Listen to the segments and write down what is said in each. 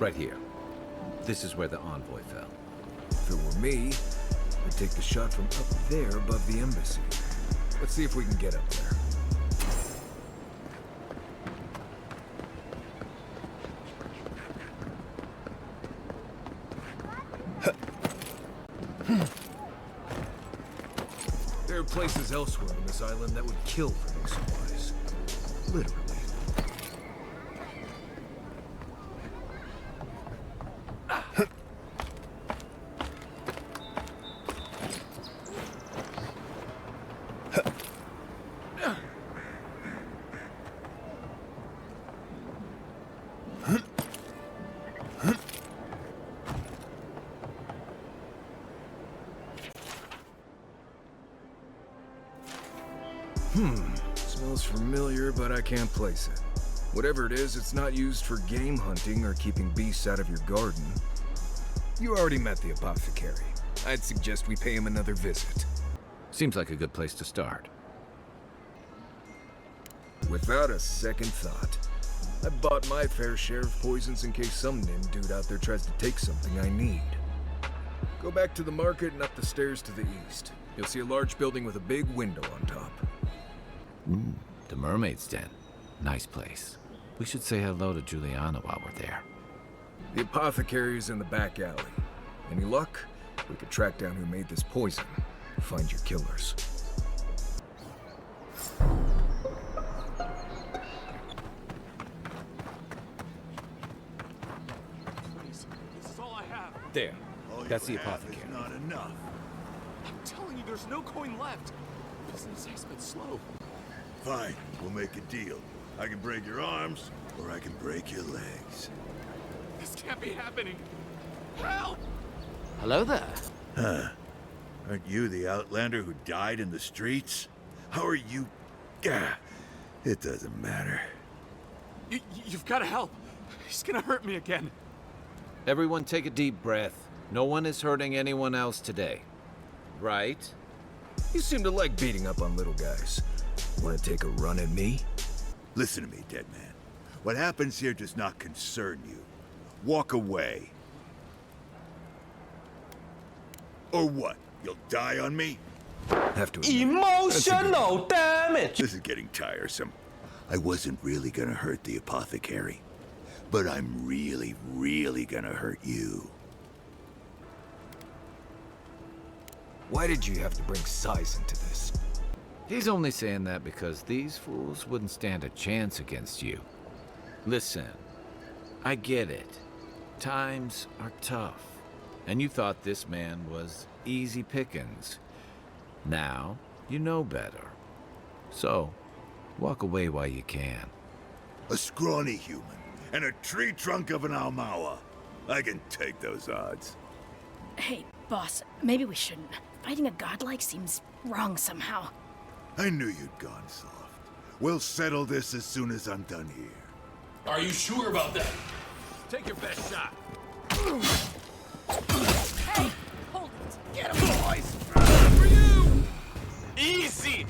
Right here. This is where the envoy fell. If it were me, I'd take the shot from up there above the embassy. Let's see if we can get up there. There are places elsewhere on this island that would kill for those supplies. Literally. Smells familiar, but I can't place it. Whatever it is, it's not used for game hunting or keeping beasts out of your garden. You already met the apothecary. I'd suggest we pay him another visit. Seems like a good place to start. Without a second thought. I've bought my fair share of poisons in case some nim dude out there tries to take something I need. Go back to the market and up the stairs to the east. You'll see a large building with a big window on top. The Mermaid's Den. Nice place. We should say hello to Juliana while we're there. The apothecary's in the back alley. Any luck? We could track down who made this poison. Find your killers. This is all I have. There. That's the apothecary. Not enough. I'm telling you, there's no coin left. Business has been slow. Fine, we'll make a deal. I can break your arms, or I can break your legs. This can't be happening. Help! Hello there. Huh. Aren't you the outlander who died in the streets? How are you... Gah, it doesn't matter. You've got to help. He's gonna hurt me again. Everyone take a deep breath. No one is hurting anyone else today. Right? You seem to like beating up on little guys. Want to take a run at me? Listen to me, dead man. What happens here does not concern you. Walk away. Or what? You'll die on me? Have to admit, Emotional damage! This is getting tiresome. I wasn't really gonna hurt the apothecary. But I'm really, really gonna hurt you. why did you have to bring size into this? He's only saying that because these fools wouldn't stand a chance against you. Listen, I get it. Times are tough. And you thought this man was easy pickings. Now, you know better. So, walk away while you can. A scrawny human and a tree trunk of an Almawa. I can take those odds. Hey, boss, maybe we shouldn't. Fighting a godlike seems wrong somehow. I knew you'd gone soft. We'll settle this as soon as I'm done here. Are you sure about that? Take your best shot. Hey, hold it. Get him, boys! For you! Easy!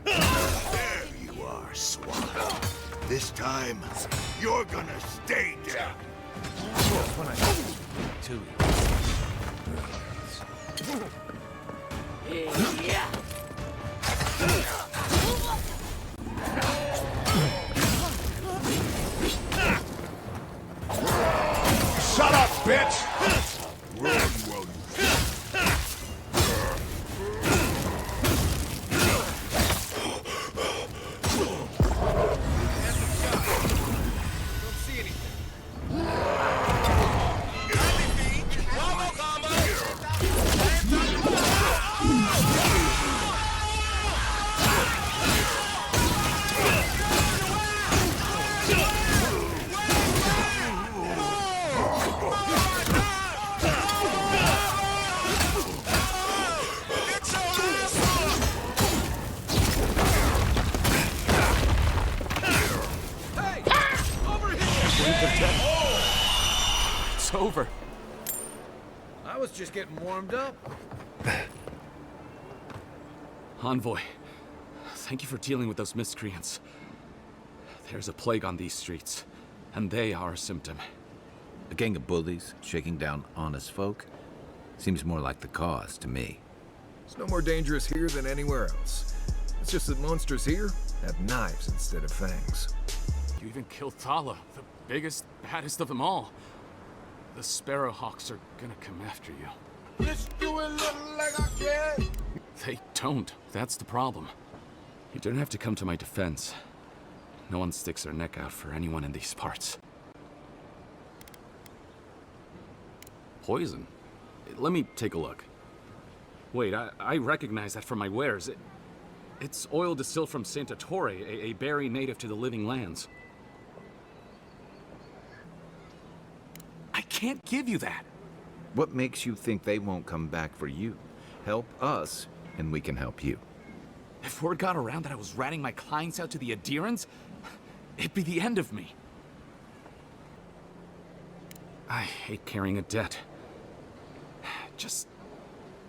There you are, swine. This time, you're gonna stay down. When I to you. Yeah. Shut up, bitch! Run while you Don't see anything. It's over. I was just getting warmed up. Envoy, thank you for dealing with those miscreants. There's a plague on these streets, and they are a symptom. A gang of bullies shaking down honest folk? Seems more like the cause to me. It's no more dangerous here than anywhere else. It's just that monsters here have knives instead of fangs. You even killed Thala, the biggest, baddest of them all. The Sparrowhawks are gonna come after you. Bitch, do it look like I care? They don't. That's the problem. You don't have to come to my defense. No one sticks their neck out for anyone in these parts. Poison? Let me take a look. Wait, I recognize that from my wares. It's oil distilled from Saint Ettore, a berry native to the Living Lands. I can't give you that! What makes you think they won't come back for you? Help us, and we can help you. If word got around that I was ratting my clients out to the adherents, it'd be the end of me. I hate carrying a debt. Just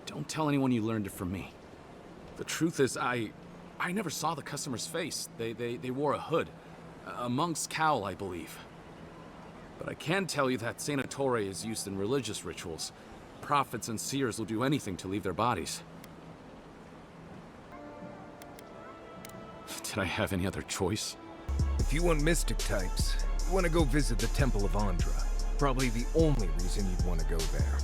don't tell anyone you learned it from me. The truth is, I never saw the customer's face. They wore a hood. A monk's cowl, I believe. But I can tell you that Saint Ettore is used in religious rituals. Prophets and seers will do anything to leave their bodies. Did I have any other choice? If you want mystic types, you want to go visit the Temple of Andra. Probably the only reason you'd want to go there.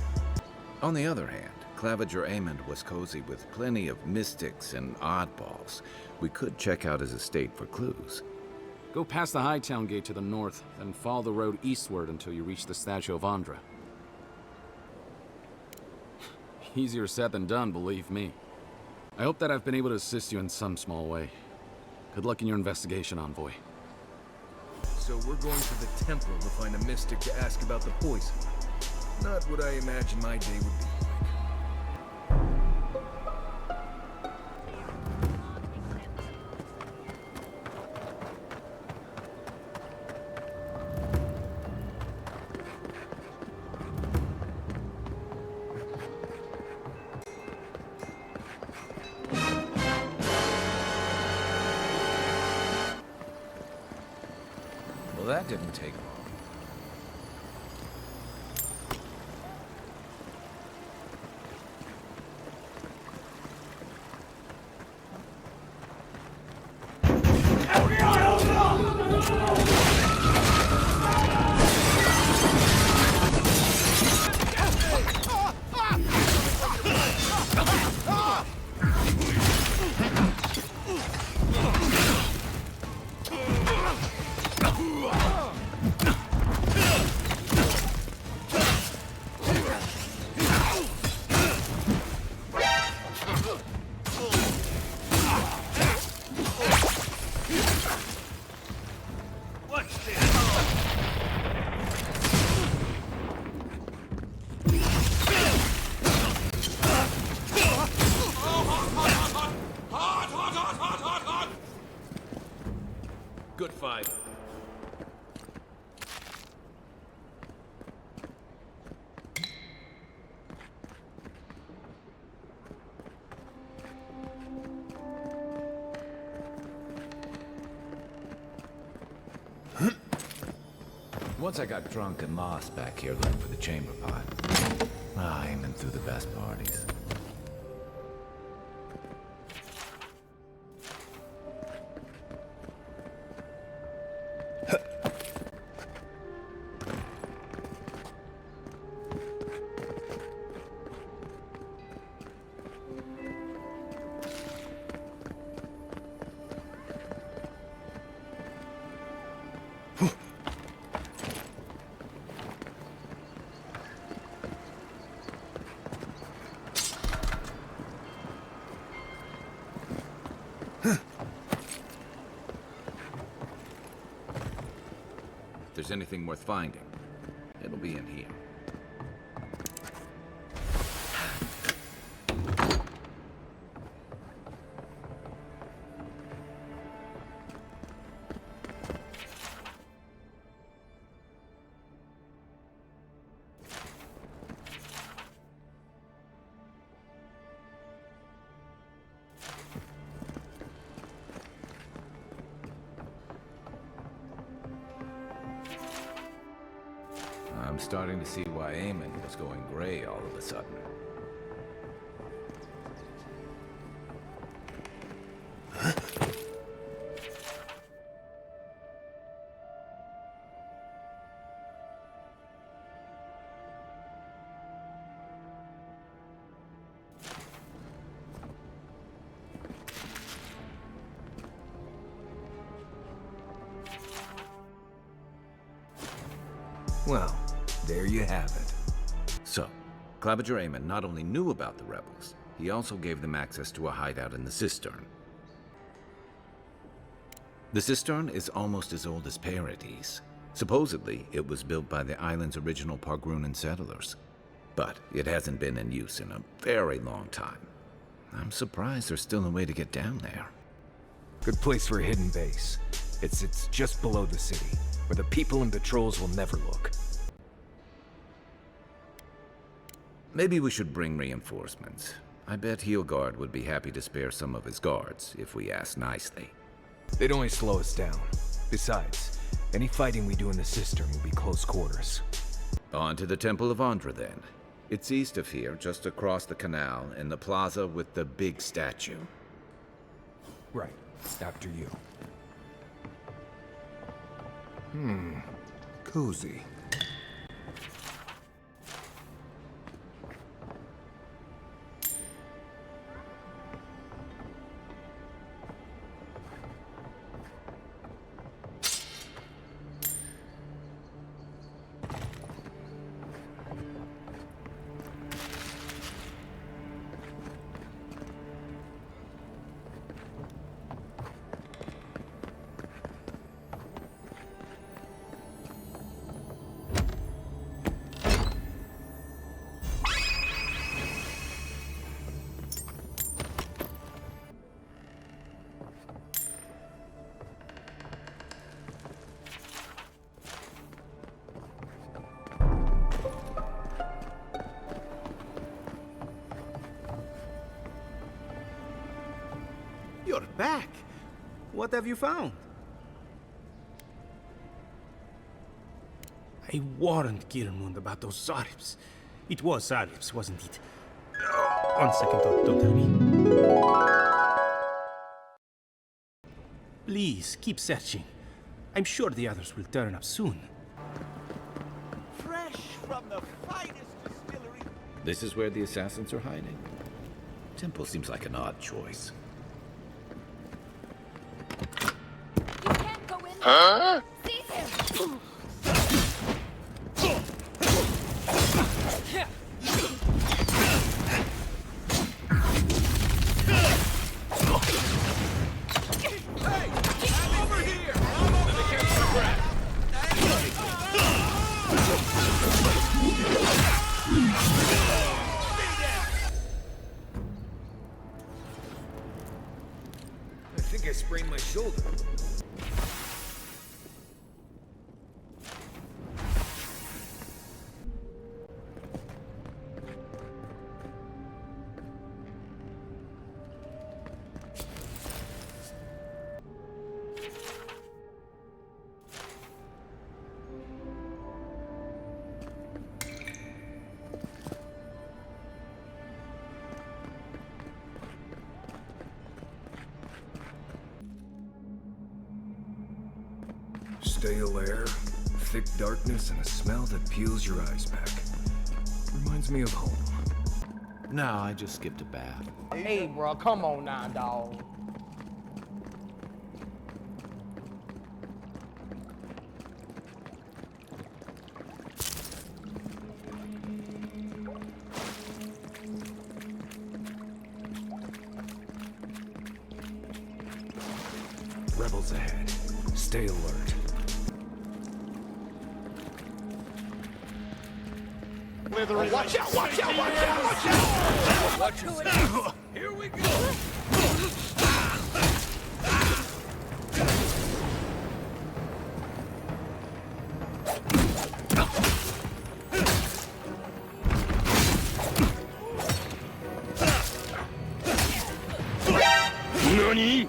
On the other hand, Claviger Amond was cozy with plenty of mystics and oddballs. We could check out his estate for clues. Go past the Hightown Gate to the north, then follow the road eastward until you reach the statue of Andra. Easier said than done, believe me. I hope that I've been able to assist you in some small way. Good luck in your investigation, Envoy. So we're going to the temple to find a mystic to ask about the poison. Not what I imagine my day would be like. Well, that didn't take long. Good fight. Once I got drunk and lost back here looking for the chamber pot. Aiming through the best parties. If there's anything worth finding, it'll be in here. I'm starting to see why Eamon was going gray all of a sudden. Well, there you have it. So, Claviger Eamon not only knew about the rebels, he also gave them access to a hideout in the cistern. The cistern is almost as old as Paradis. Supposedly, it was built by the island's original Pargrunan settlers. But it hasn't been in use in a very long time. I'm surprised there's still a way to get down there. Good place for a hidden base. It's just below the city, where the people and patrols will never look. Maybe we should bring reinforcements. I bet Heelguard would be happy to spare some of his guards, if we ask nicely. They'd only slow us down. Besides, any fighting we do in the cistern will be close quarters. On to the Temple of Ondra, then. It's east of here, just across the canal, in the plaza with the big statue. Right. After you. Cozy. You're back. What have you found? I warned Kirmund about those Zaribs. It was Zaribs, wasn't it? On second thought, don't tell me. Please, keep searching. I'm sure the others will turn up soon. Fresh from the finest distillery. This is where the assassins are hiding? Temple seems like an odd choice. You can't go in there. Huh? Seize him! I think I sprained my shoulder. Stale air, thick darkness, and a smell that peels your eyes back. Reminds me of home. No, I just skipped a bath. Hey, bro, come on now, dog. Rebels ahead. Stay alert. Watch out, watch out, watch out, watch out! Watch yourself. Here we go. NANI?!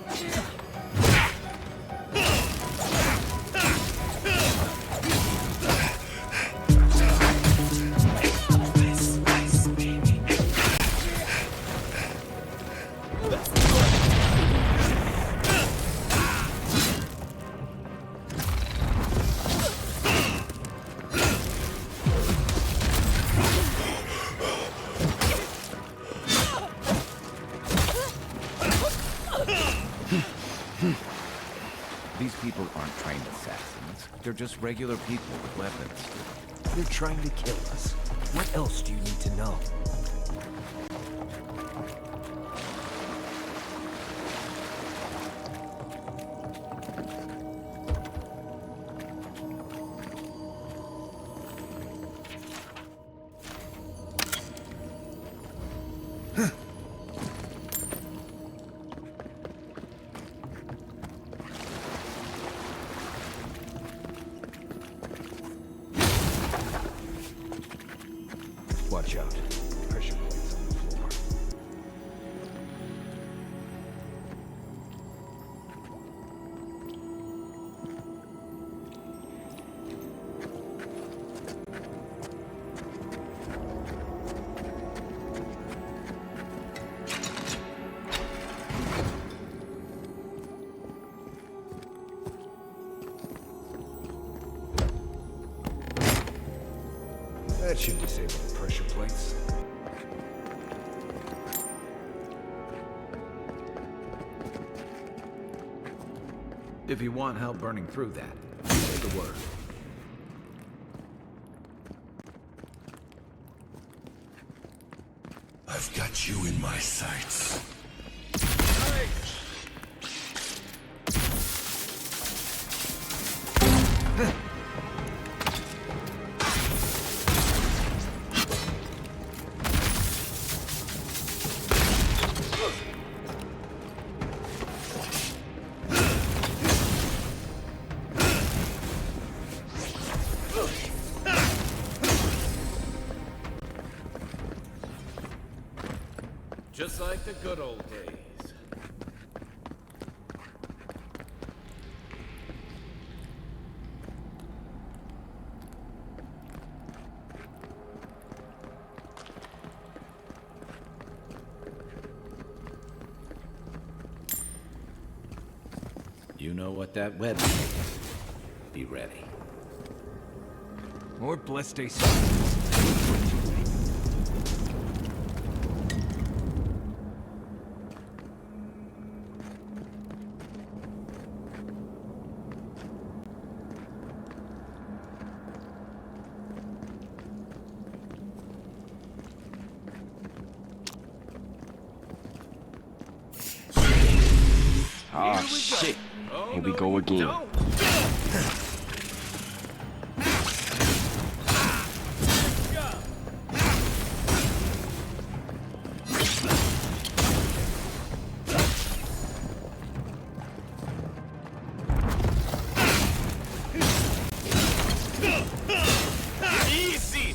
These people aren't trained assassins. They're just regular people with weapons. They're trying to kill us. What else do you need to know? Watch out. Pressure plates on the floor. That should disable the pressure plates. If you want help burning through that, say the word. I've got you in my sights. Just like the good old days. You know what that web is. Be ready. More blessed days. Ah, shit. Here we go again. Easy!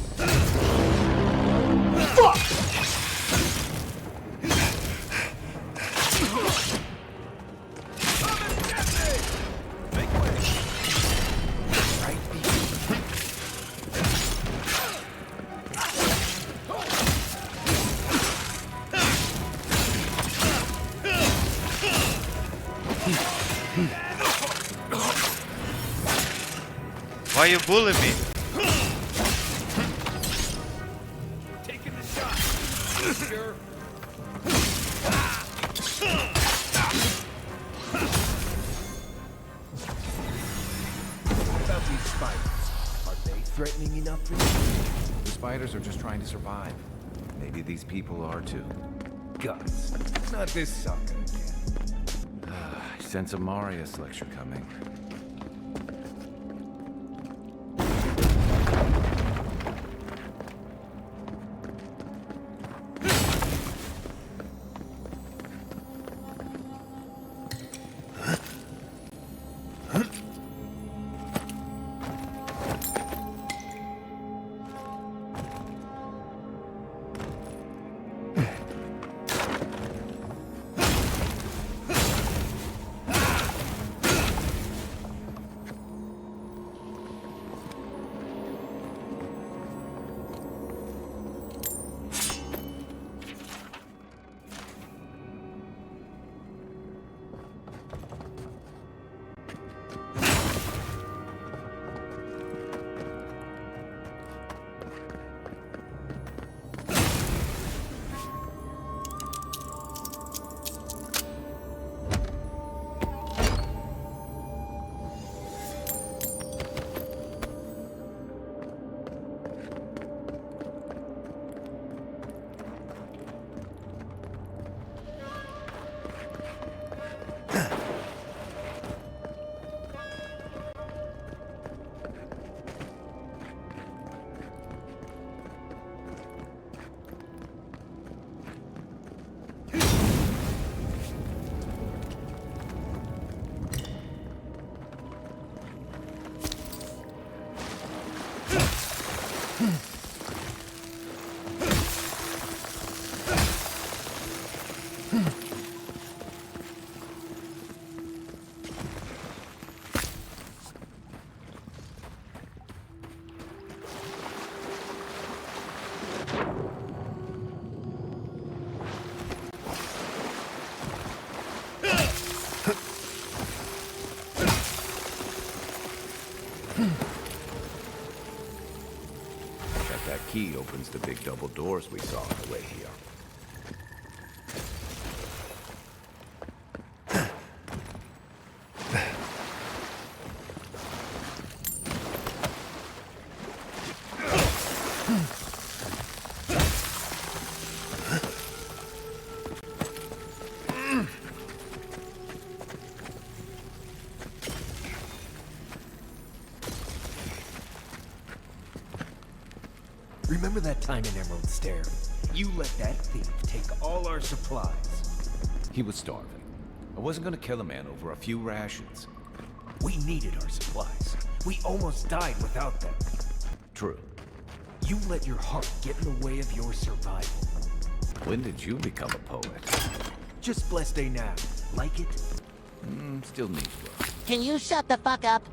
Why you bullying me? Taking the shot. Sure. What about these spiders? Are they threatening enough for you? The spiders are just trying to survive. Maybe these people are too. Gus, not this sucker again. I sense a Marius lecture coming. Bet that key opens the big double doors we saw on the way here. Remember that time in Emerald Stair? You let that thief take all our supplies. He was starving. I wasn't gonna kill a man over a few rations. We needed our supplies. We almost died without them. True. You let your heart get in the way of your survival. When did you become a poet? Just blessed day now. Like it? Still needs work. Can you shut the fuck up?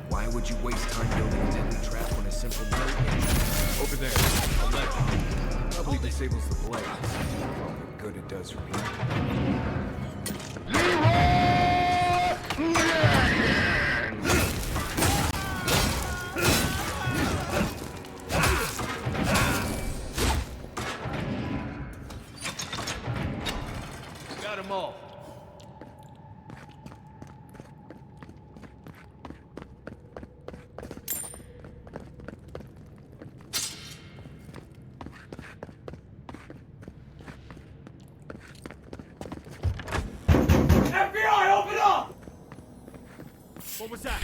Why would you waste time building a deadly trap when a simple note? Over there, a lever. Probably disables the blade. What good it does for me. Got them all. FBI, open up! What was that?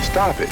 Stop it.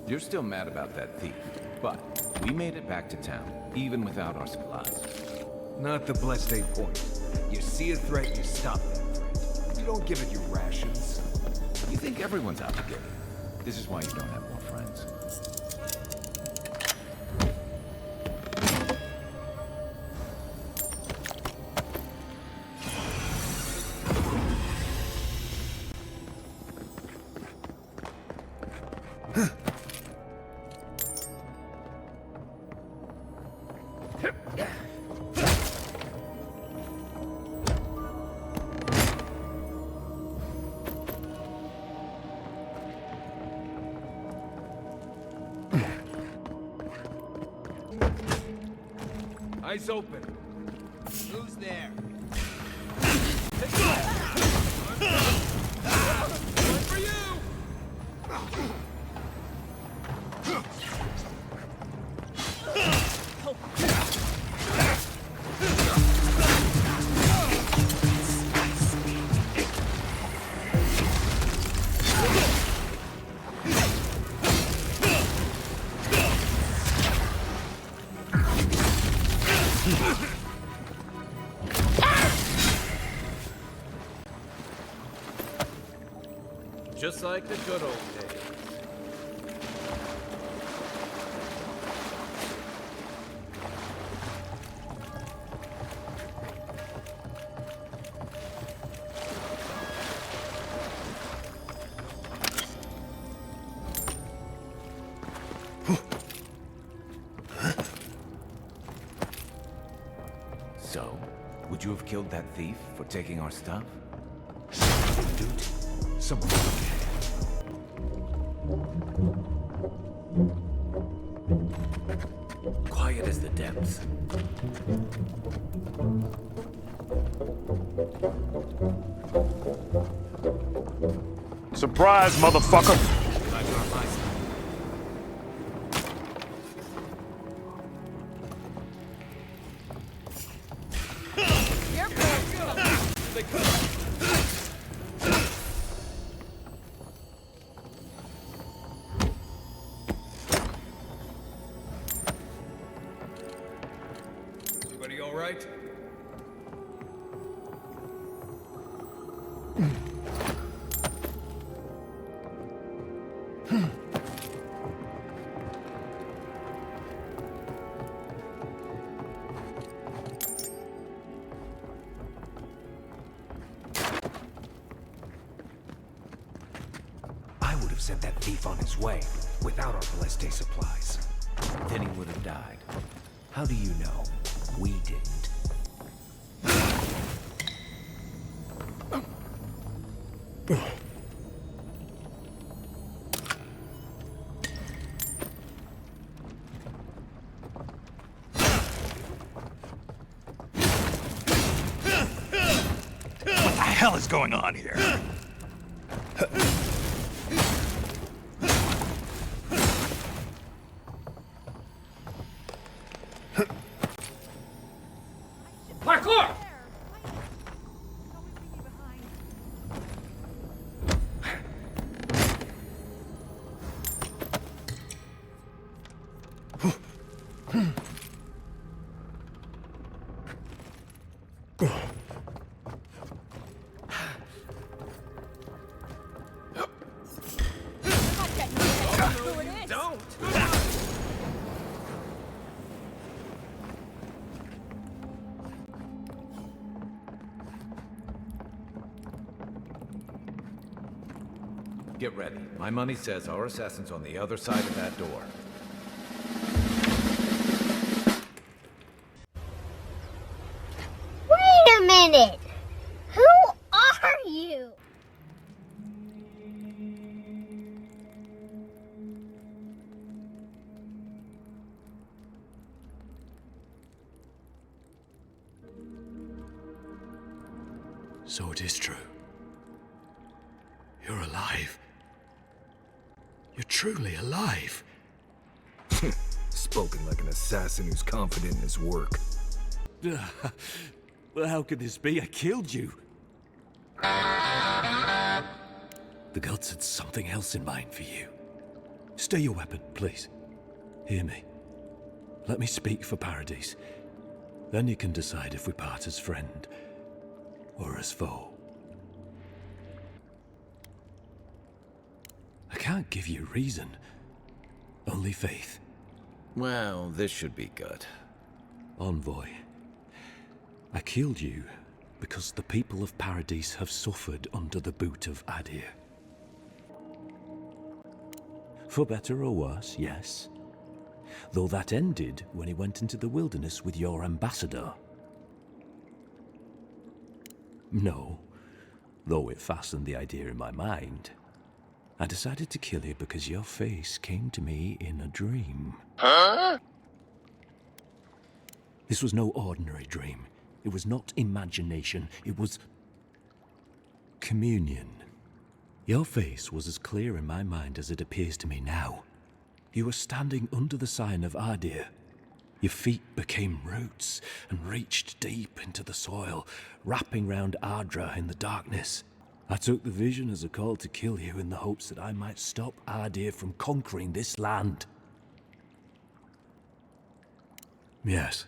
You're still mad about that thief, but we made it back to town, even without our supplies. Not the blessed day point. You see a threat, you stop that threat. You don't give it your rations. You think everyone's out to get you. This is why you don't have more friends. Eyes open. Who's there? One for you! Just like the good old days. So, would you have killed that thief for taking our stuff? Dude, someone Quiet as the depths. Surprise, motherfucker! Everybody all right? I would have sent that thief on his way without our Bleste supplies. Then he would have died. How do you know? We didn't. What the hell is going on here? Parkour! Get ready. My money says our assassin's on the other side of that door. Wait a minute! Who are you? So it is true. You're alive. You're truly alive. Spoken like an assassin who's confident in his work. Well, how could this be? I killed you. The gods had something else in mind for you. Stay your weapon, please. Hear me. Let me speak for Paradise. Then you can decide if we part as friend or as foe. I can't give you reason, only faith. Well, this should be good. Envoy, I killed you because the people of Paradise have suffered under the boot of Adir. For better or worse, yes. Though that ended when he went into the wilderness with your ambassador. No, though it fastened the idea in my mind. I decided to kill you because your face came to me in a dream. Huh? This was no ordinary dream. It was not imagination. It was communion. Your face was as clear in my mind as it appears to me now. You were standing under the sign of Adir. Your feet became roots and reached deep into the soil, wrapping round Ardra in the darkness. I took the vision as a call to kill you in the hopes that I might stop Adir from conquering this land. Yes,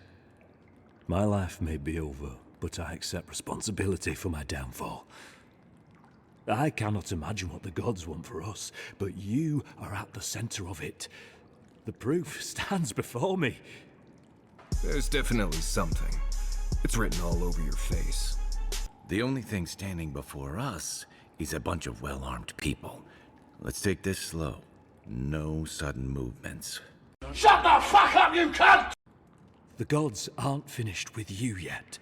my life may be over, but I accept responsibility for my downfall. I cannot imagine what the gods want for us, but you are at the center of it. The proof stands before me. There's definitely something. It's written all over your face. The only thing standing before us is a bunch of well-armed people. Let's take this slow. No sudden movements. Shut the fuck up, you cunt! The gods aren't finished with you yet.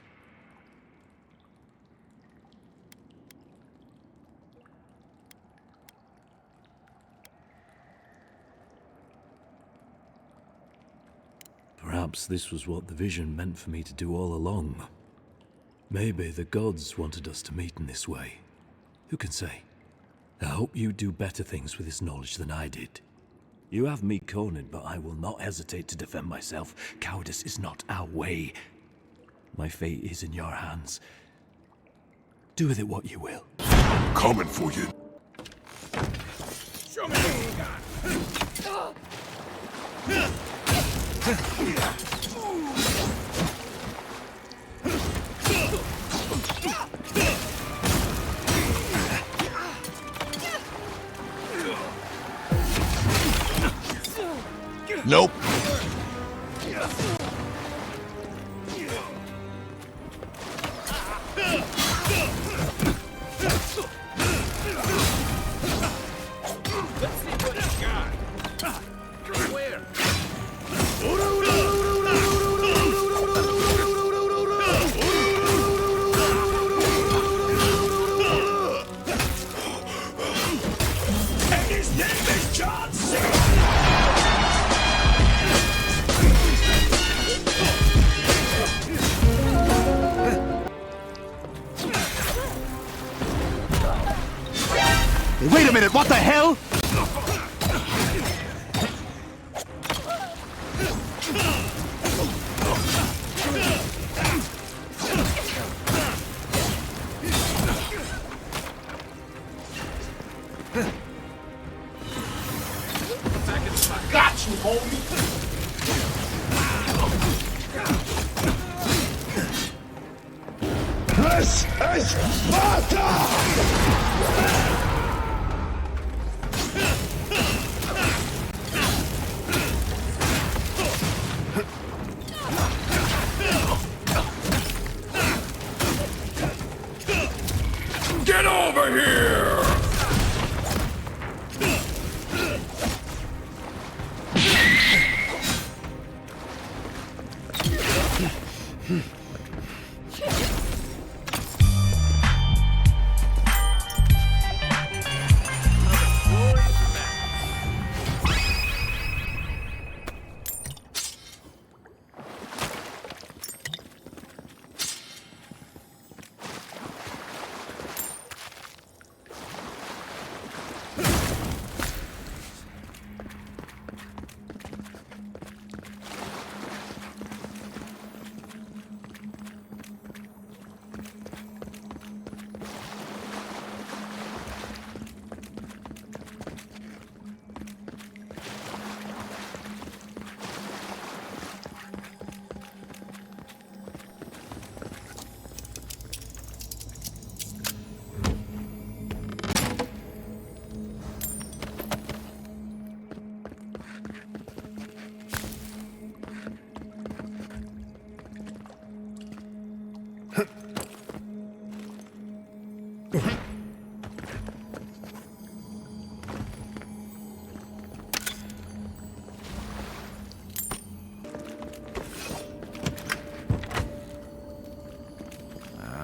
Perhaps this was what the vision meant for me to do all along. Maybe the gods wanted us to meet in this way. Who can say? I hope you do better things with this knowledge than I did. You have me cornered, but I will not hesitate to defend myself. Cowardice is not our way. My fate is in your hands. Do with it what you will. Coming for you. Show me what you got. Nope. Wait a minute, what the hell? Got you, homie! This is Sparta! Get over here!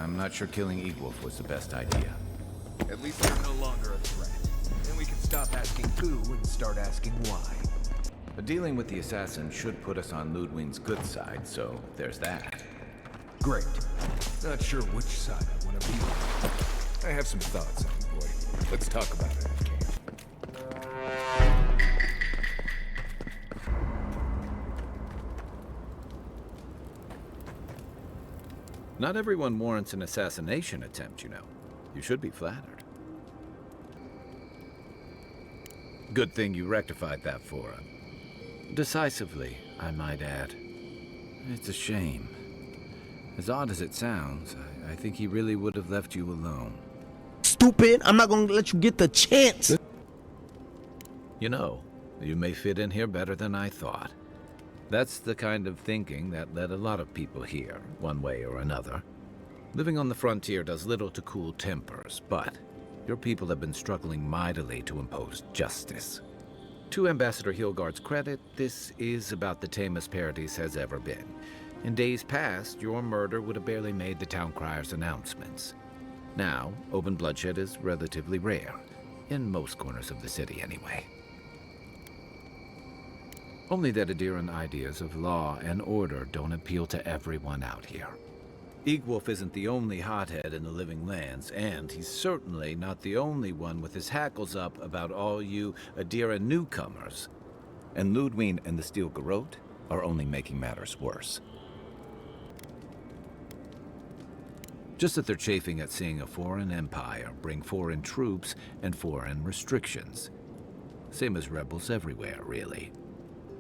I'm not sure killing Ygwulf was the best idea. At least they're no longer a threat. Then we can stop asking who and start asking why. But dealing with the assassin should put us on Ludwig's good side, so there's that. Great. Not sure which side I want to be on. I have some thoughts on it, boy. Let's talk about it at camp. Not everyone warrants an assassination attempt, you know. You should be flattered. Good thing you rectified that for him. Decisively, I might add. It's a shame. As odd as it sounds, I think he really would have left you alone. Stupid! I'm not gonna let you get the chance! You know, you may fit in here better than I thought. That's the kind of thinking that led a lot of people here, one way or another. Living on the frontier does little to cool tempers, but your people have been struggling mightily to impose justice. To Ambassador Hilgard's credit, this is about the tamest Paradis has ever been. In days past, your murder would have barely made the town crier's announcements. Now, open bloodshed is relatively rare. In most corners of the city, anyway. Only that Adiran ideas of law and order don't appeal to everyone out here. Ygwulf isn't the only hothead in the living lands, and he's certainly not the only one with his hackles up about all you Adiran newcomers. And Ludwig and the Steel Garrote are only making matters worse. Just that they're chafing at seeing a foreign empire bring foreign troops and foreign restrictions. Same as rebels everywhere, really.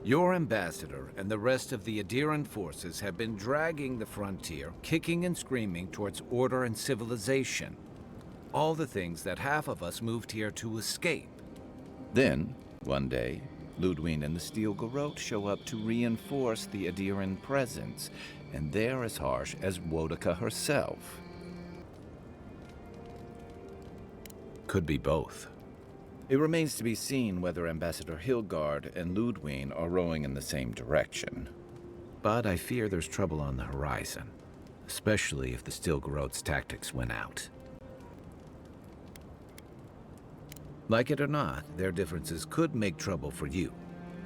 Your ambassador and the rest of the Adiran forces have been dragging the frontier, kicking and screaming towards order and civilization. All the things that half of us moved here to escape. Then, one day, Ludwig and the Steel Garrote show up to reinforce the Adiran presence, and they're as harsh as Wodaka herself. Could be both. It remains to be seen whether Ambassador Hilgard and Ludwig are rowing in the same direction. But I fear there's trouble on the horizon, especially if the Steel Garrote's tactics win out. Like it or not, their differences could make trouble for you,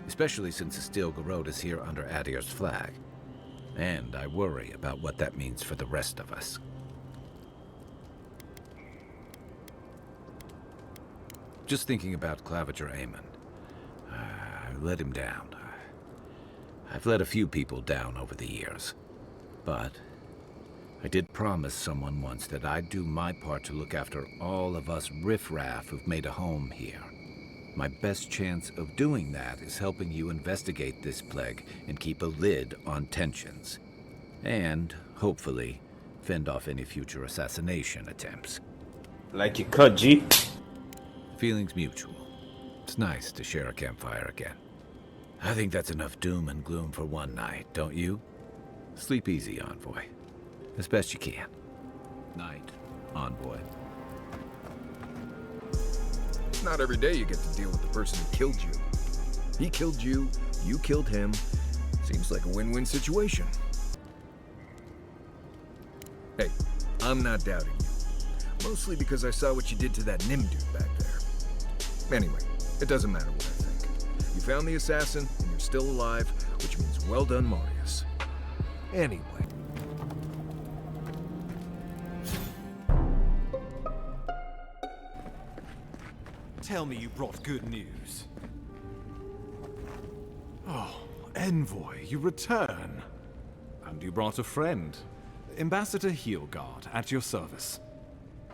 especially since the Steel Garrote is here under Adir's flag. And I worry about what that means for the rest of us. Just thinking about Claviger Aemon. I let him down. I've let a few people down over the years. But I did promise someone once that I'd do my part to look after all of us riffraff who've made a home here. My best chance of doing that is helping you investigate this plague and keep a lid on tensions. And, hopefully, fend off any future assassination attempts. Like you could, G. Feelings mutual. It's nice to share a campfire again. I think that's enough doom and gloom for one night, don't you? Sleep easy, Envoy. As best you can. Night, Envoy. Not every day you get to deal with the person who killed you. He killed you, you killed him. Seems like a win-win situation. Hey, I'm not doubting you. Mostly because I saw what you did to that Nim dude back there. Anyway, it doesn't matter what I think. You found the assassin, and you're still alive, which means well done, Marius. Anyway. Tell me you brought good news. Oh, Envoy, you return. And you brought a friend. Ambassador Hilgard, at your service.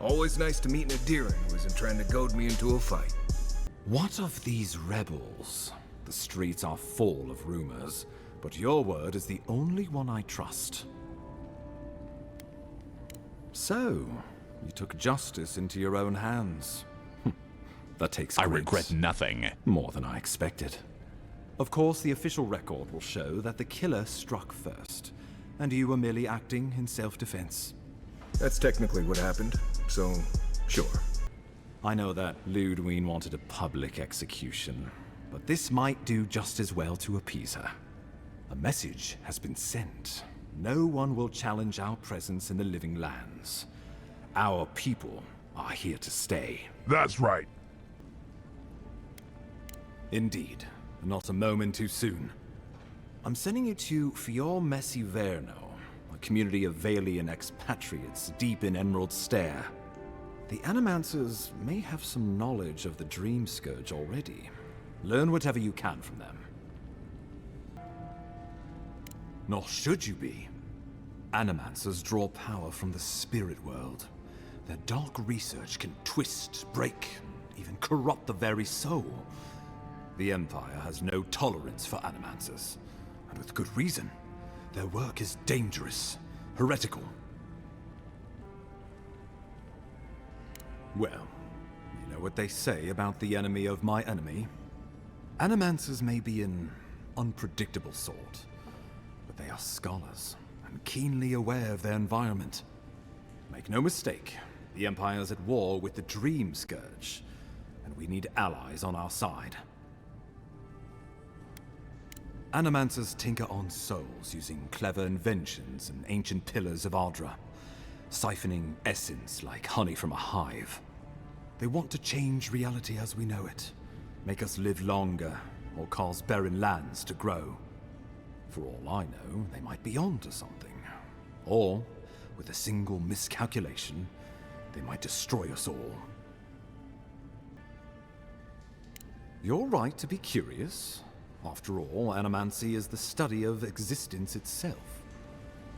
Always nice to meet an Adiran who isn't trying to goad me into a fight. What of these rebels? The streets are full of rumors, but your word is the only one I trust. So, you took justice into your own hands. That takes I grace. regret nothing. More than I expected. Of course, the official record will show that the killer struck first, and you were merely acting in self-defense. That's technically what happened, so sure. I know that Ludwig wanted a public execution, but this might do just as well to appease her. A message has been sent. No one will challenge our presence in the living lands. Our people are here to stay. That's right. Indeed. Not a moment too soon. I'm sending you to Fior Messi Verno, a community of Valian expatriates deep in Emerald Stair. The Animancers may have some knowledge of the Dream Scourge already. Learn whatever you can from them. Nor should you be. Animancers draw power from the spirit world. Their dark research can twist, break, even corrupt the very soul. The Empire has no tolerance for Animancers, and with good reason. Their work is dangerous, heretical. Well, you know what they say about the enemy of my enemy? Animancers may be an unpredictable sort, but they are scholars, and keenly aware of their environment. Make no mistake, the Empire's at war with the Dream Scourge, and we need allies on our side. Animancers tinker on souls using clever inventions and ancient pillars of Orda, siphoning essence like honey from a hive. They want to change reality as we know it, make us live longer, or cause barren lands to grow. For all I know, they might be onto something. Or, with a single miscalculation, they might destroy us all. You're right to be curious. After all, animancy is the study of existence itself.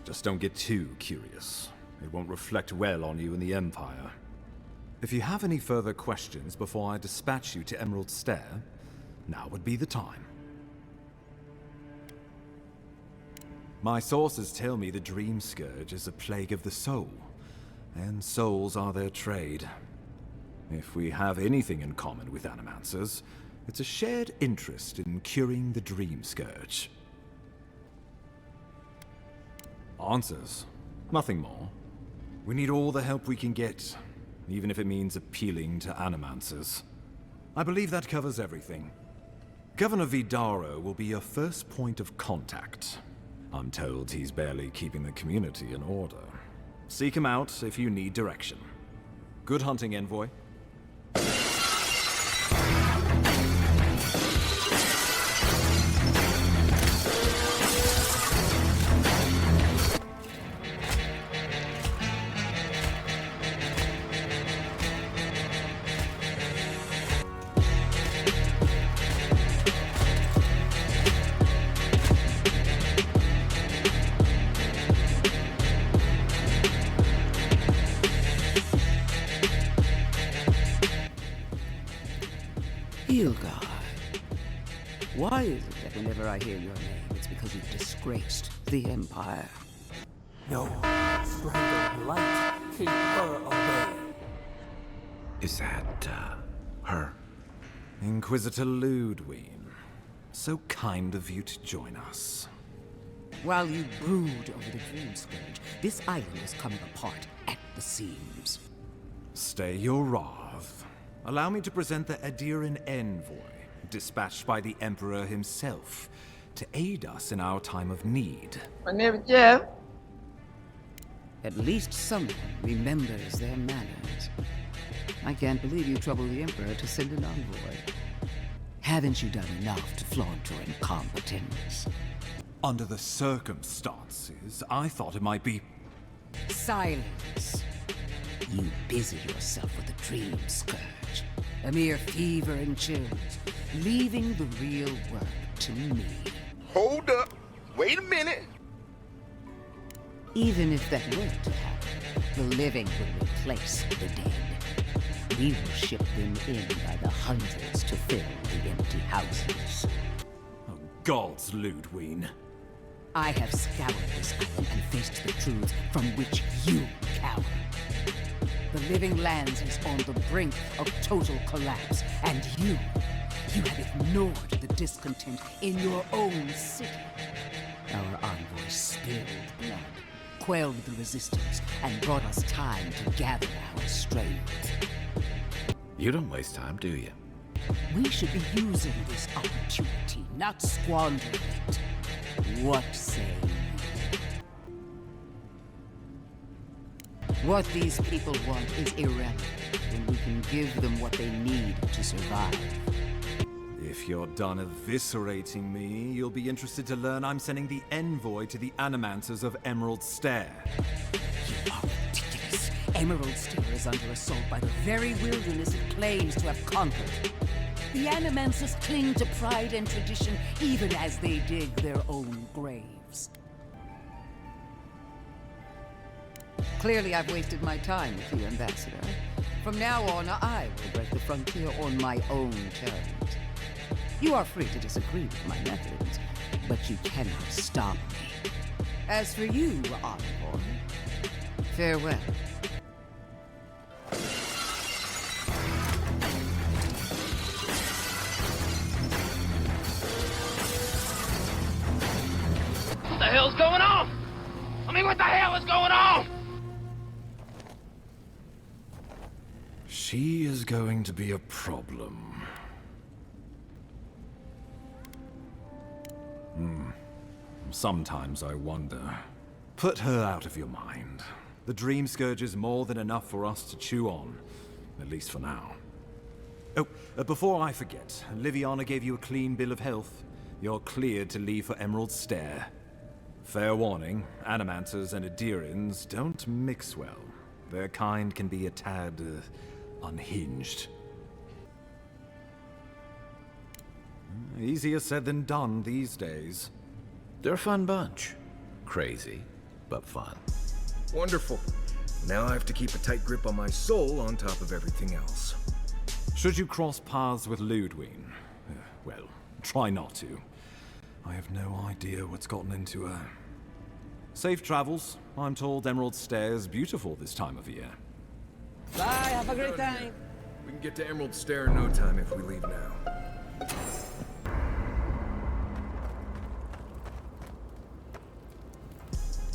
Just don't get too curious. It won't reflect well on you in the Empire. If you have any further questions before I dispatch you to Emerald Stair, now would be the time. My sources tell me the Dream Scourge is a plague of the soul, and souls are their trade. If we have anything in common with animancers, it's a shared interest in curing the Dream Scourge. Answers. Nothing more. We need all the help we can get, even if it means appealing to animancers. I believe that covers everything. Governor Vidaro will be your first point of contact. I'm told he's barely keeping the community in order. Seek him out if you need direction. Good hunting, Envoy. Why is it that whenever I hear your name, it's because you've disgraced the Empire? No. Strangle light. Keep her away. Is that, her? Inquisitor Ludwig. So kind of you to join us. While you brood over the Dream Scourge, this island is coming apart at the seams. Stay your wrath. Allow me to present the Adiran Envoy, dispatched by the Emperor himself, to aid us in our time of need. My name is Jeff. At least someone remembers their manners. I can't believe you troubled the Emperor to send an envoy. Haven't you done enough to flaunt your incompetence? Under the circumstances, I thought it might be... Silence. You busy yourself with the Dream Scourge. A mere fever and chills, leaving the real work to me. Hold up. Wait a minute. Even if that were to happen, the living will replace the dead. We will ship them in by the hundreds to fill the empty houses. Oh, gods, Ludwig. I have scoured this island and faced the truths from which you cower. The living lands is on the brink of total collapse, and you have ignored the discontent in your own city. Our envoy spilled blood, quelled the resistance, and brought us time to gather our strength. You don't waste time, do you? We should be using this opportunity, not squandering it. What say you? What these people want is irrelevant when we can give them what they need to survive. If you're done eviscerating me, you'll be interested to learn I'm sending the envoy to the Animancers of Emerald Stair. You are ridiculous. Emerald Stair is under assault by the very wilderness it claims to have conquered. The Animancers cling to pride and tradition even as they dig their own graves. Clearly, I've wasted my time with you, Ambassador. From now on, I will break the frontier on my own terms. You are free to disagree with my methods, but you cannot stop me. As for you, Envoy, farewell. What the hell's going on? I mean, what the hell is going on? She is going to be a problem. Sometimes I wonder. Put her out of your mind. The Dream Scourge is more than enough for us to chew on, at least for now. Oh, before I forget, Liviana gave you a clean bill of health. You're cleared to leave for Emerald Stair. Fair warning, Animanters and Adirians don't mix well. Their kind can be a tad unhinged. Easier said than done these days. They're a fun bunch. Crazy, but fun. Wonderful. Now I have to keep a tight grip on my soul on top of everything else. Should you cross paths with Ludwig, well, try not to. I have no idea what's gotten into her. Safe travels. I'm told Emerald Stair's beautiful this time of year. Bye, have a great time. We can get to Emerald Stair in no time if we leave now.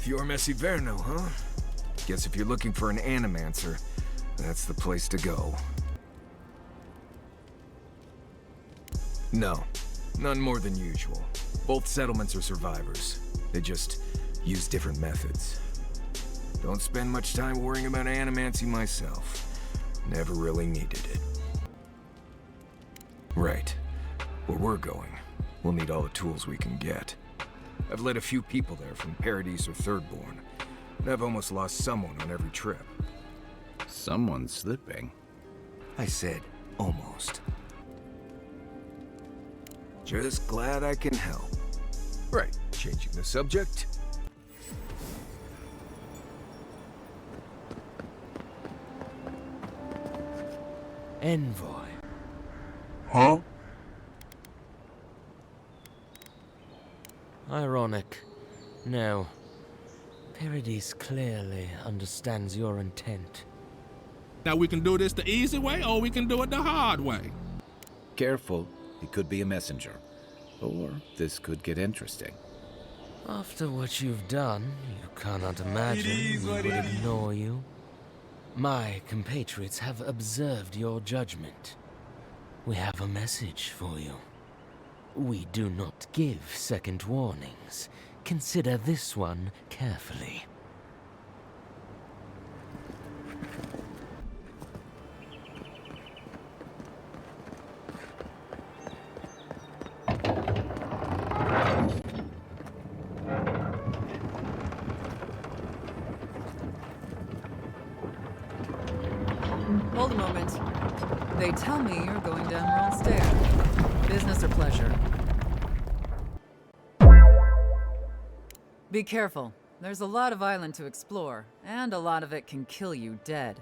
Fior Messi Verno, huh? Guess if you're looking for an Animancer, that's the place to go. No, none more than usual. Both settlements are survivors. They just use different methods. Don't spend much time worrying about animancy myself. Never really needed it. Right. Where we're going, we'll need all the tools we can get. I've led a few people there from Paradise or Thirdborn, and I've almost lost someone on every trip. Someone's slipping. I said almost. Just glad I can help. Right, changing the subject. Envoy. Huh? Ironic. No. Paradise clearly understands your intent. Now we can do this the easy way, or we can do it the hard way. Careful, he could be a messenger. Or this could get interesting. After what you've done, you cannot imagine we would ignore you. My compatriots have observed your judgment. We have a message for you. We do not give second warnings. Consider this one carefully. Hold a moment. They tell me you're going down Emerald Stair. Business or pleasure? Be careful. There's a lot of island to explore, and a lot of it can kill you dead.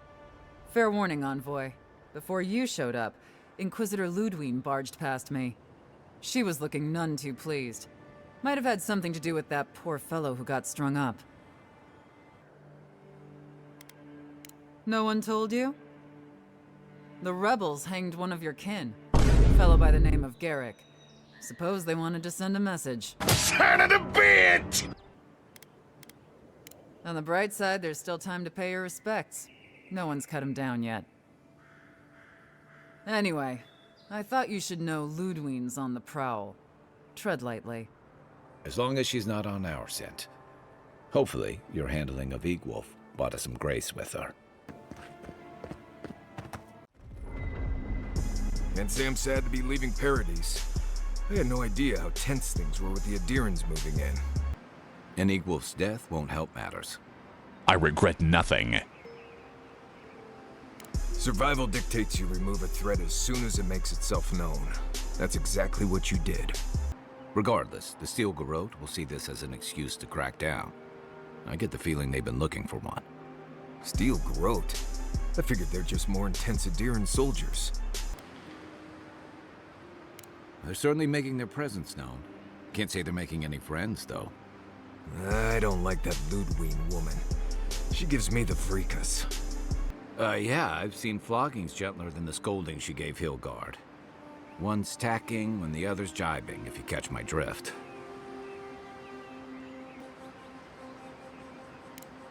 Fair warning, Envoy. Before you showed up, Inquisitor Ludwig barged past me. She was looking none too pleased. Might have had something to do with that poor fellow who got strung up. No one told you? The rebels hanged one of your kin, a fellow by the name of Garrick. Suppose they wanted to send a message. Son of a bitch! On the bright side, there's still time to pay your respects. No one's cut him down yet. Anyway, I thought you should know Ludwig's on the prowl. Tread lightly. As long as she's not on our scent. Hopefully, your handling of Ygwulf brought us some grace with her. Can't say I'm sad to be leaving Paradise. I had no idea how tense things were with the Adirians moving in. And Ygwulf's death won't help matters. I regret nothing. Survival dictates you remove a threat as soon as it makes itself known. That's exactly what you did. Regardless, the Steel Garrote will see this as an excuse to crack down. I get the feeling they've been looking for one. Steel Garrote? I figured they're just more intense Adirian soldiers. They're certainly making their presence known. Can't say they're making any friends, though. I don't like that Ludwig woman. She gives me the freakus. Yeah, I've seen floggings gentler than the scolding she gave Hilgard. One's tacking when the other's jibing, if you catch my drift.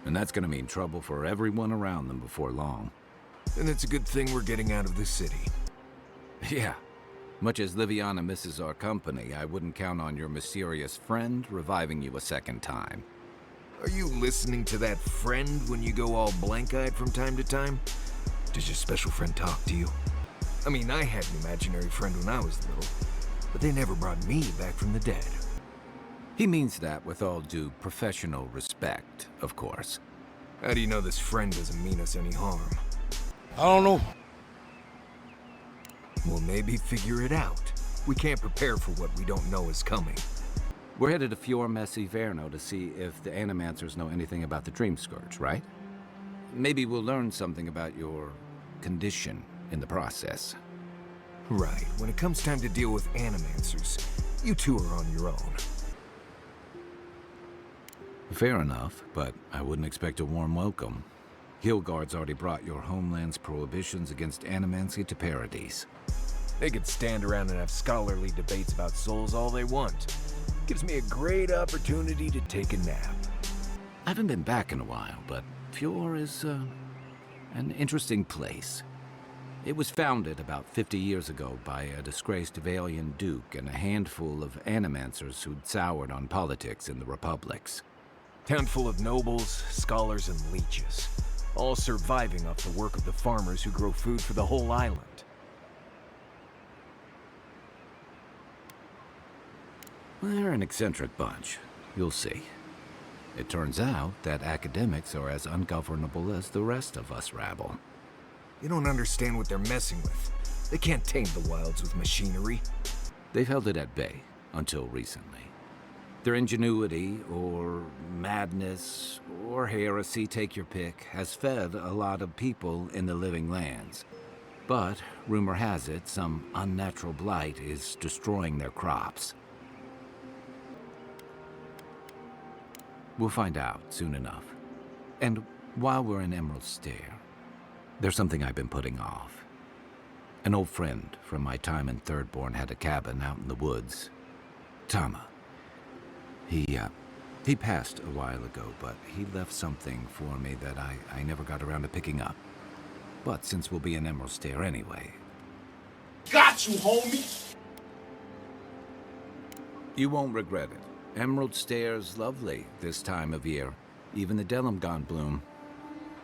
And that's gonna mean trouble for everyone around them before long. And it's a good thing we're getting out of the city. Yeah, Much as Liviana misses our company, I wouldn't count on your mysterious friend reviving you a second time. Are you listening to that friend when you go all blank-eyed from time to time? Does your special friend talk to you? I mean, I had an imaginary friend when I was little, but they never brought me back from the dead. He means that with all due professional respect, of course. How do you know this friend doesn't mean us any harm? I don't know. Well, maybe figure it out. We can't prepare for what we don't know is coming. We're headed to Fior Messi Verno to see if the Animancers know anything about the Dream Scourge, right? Maybe we'll learn something about your condition in the process. Right. When it comes time to deal with Animancers, you two are on your own. Fair enough, but I wouldn't expect a warm welcome. Hillguard's already brought your homeland's prohibitions against animancy to paradise. They could stand around and have scholarly debates about souls all they want. Gives me a great opportunity to take a nap. I haven't been back in a while, but Fior is an interesting place. It was founded about 50 years ago by a disgraced Valian duke and a handful of animancers who'd soured on politics in the republics. Town full of nobles, scholars, and leeches, all surviving off the work of the farmers who grow food for the whole island. They're an eccentric bunch. You'll see. It turns out that academics are as ungovernable as the rest of us rabble. You don't understand what they're messing with. They can't tame the wilds with machinery. They've held it at bay, until recently. Their ingenuity, or madness, or heresy, take your pick, has fed a lot of people in the living lands. But, rumor has it, some unnatural blight is destroying their crops. We'll find out soon enough. And while we're in Emerald Stair, there's something I've been putting off. An old friend from my time in Thirdborn had a cabin out in the woods. Tama. He passed a while ago, but he left something for me that I never got around to picking up. But since we'll be in Emerald Stair anyway... Got you, homie! You won't regret it. Emerald Stair's lovely this time of year. Even the Delimgon bloom.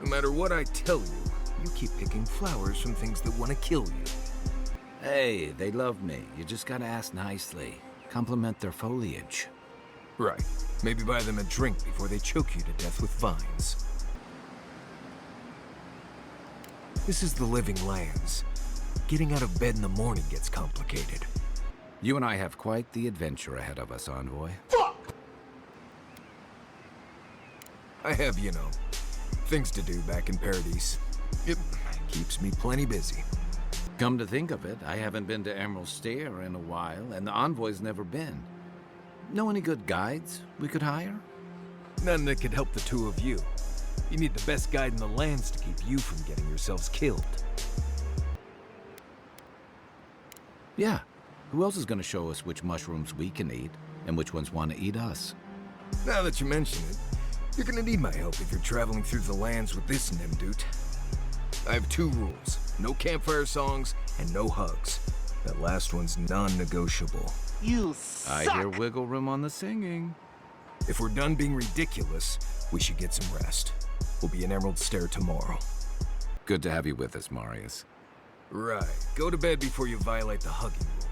No matter what I tell you, you keep picking flowers from things that want to kill you. Hey, they love me. You just gotta ask nicely. Compliment their foliage. Right. Maybe buy them a drink before they choke you to death with vines. This is the living lands. Getting out of bed in the morning gets complicated. You and I have quite the adventure ahead of us, Envoy. Fuck! I have, you know, things to do back in Paradise. It keeps me plenty busy. Come to think of it, I haven't been to Emerald Stair in a while, and the Envoy's never been. Know any good guides we could hire? None that could help the two of you. You need the best guide in the lands to keep you from getting yourselves killed. Yeah. Who else is going to show us which mushrooms we can eat, and which ones want to eat us? Now that you mention it, you're going to need my help if you're traveling through the lands with this Nimdude. I have 2 rules. No campfire songs, and no hugs. That last one's non-negotiable. You suck. I hear wiggle room on the singing. If we're done being ridiculous, we should get some rest. We'll be in Emerald Stair tomorrow. Good to have you with us, Marius. Right. Go to bed before you violate the hugging rule.